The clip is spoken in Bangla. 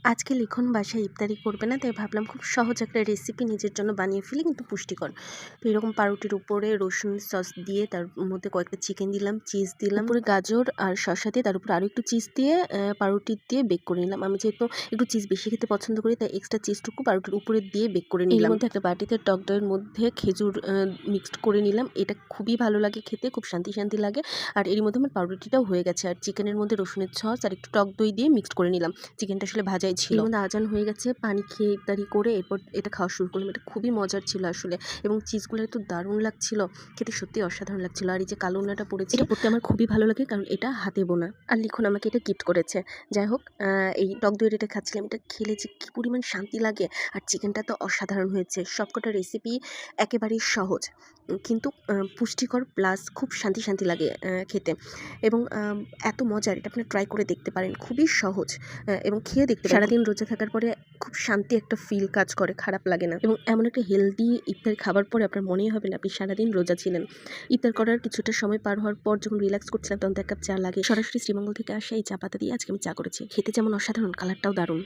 আজকে লিখন বাসায় ইফতারি করবে না, তাই ভাবলাম খুব সহজ একটা রেসিপি নিজের জন্য বানিয়ে ফেলি, কিন্তু পুষ্টিকর। তো এরকম পাউরুটির উপরে রসুন সস দিয়ে, তার মধ্যে কয়েকটা চিকেন দিলাম, চিজ দিলাম, উপরে গাজর আর শসা দিয়ে, তার উপরে আরও একটু চিজ দিয়ে পাউরুটি দিয়ে বেক করে নিলাম। আমি যেহেতু একটু চিজ বেশি খেতে পছন্দ করি, তাই এক্সট্রা চিজটুকু পাউরুটির উপরে দিয়ে বেক করে নিলাম। এর মধ্যে একটা বাটিতে টক দইয়ের মধ্যে খেজুর মিক্সড করে নিলাম। এটা খুবই ভালো লাগে খেতে, খুব শান্তি শান্তি লাগে। আর এর মধ্যে আমার পাউরুটিটাও হয়ে গেছে। আর চিকেনের মধ্যে রসুনের সস আর একটু টক দই দিয়ে মিক্সড করে নিলাম। চিকেনটা আসলে ভাজাই ছিল। এর মধ্যে আজান হয়ে গেছে, পানি খেয়ে ইফতারি করে এরপর এটা খাওয়া শুরু করলাম। এটা খুবই মজার ছিল আসলে, এবং চিজগুলো এত দারুণ লাগছিল, খেতে সত্যি অসাধারণ লাগছিল। আর এই যে কালো উন্নাটা পড়েছে, এটা পড়তে আমার খুবই ভালো লাগে, কারণ এটা হাতে বোনা। আর লিখন আমাকে এটা গিফট করেছে। যাই হোক, এই টক দইয়ের এটা খাচ্ছিলাম, এটা খেলে যে কী পরিমাণ শান্তি লাগে। আর চিকেনটা তো অসাধারণ হয়েছে। সবকটা রেসিপি একেবারেই সহজ, কিন্তু পুষ্টিকর, প্লাস খুব শান্তি শান্তি লাগে খেতে, এবং এত মজার। এটা আপনি ট্রাই করে দেখতে পারেন, খুবই সহজ, এবং খেয়ে দেখতে পারেন। সারাদিন রোজা থাকার পরে খুব শান্তি একটা ফিল কাজ করে, খারাপ লাগে না। এবং এমন একটা হেলদি ইফতার খাবার পরে আপনার মনেই হবে না আপনি সারাদিন রোজা ছিলেন। ইফতার করার কিছুটা সময় পার হওয়ার পর যখন রিল্যাক্স করছিলাম, তখন তো এক কাপ চা লাগে। সরাসরি শ্রীমঙ্গল থেকে আসা এই চা পাতা দিয়ে আজকে আমি চা করেছি। খেতে যেমন অসাধারণ, কালারটাও দারুণ।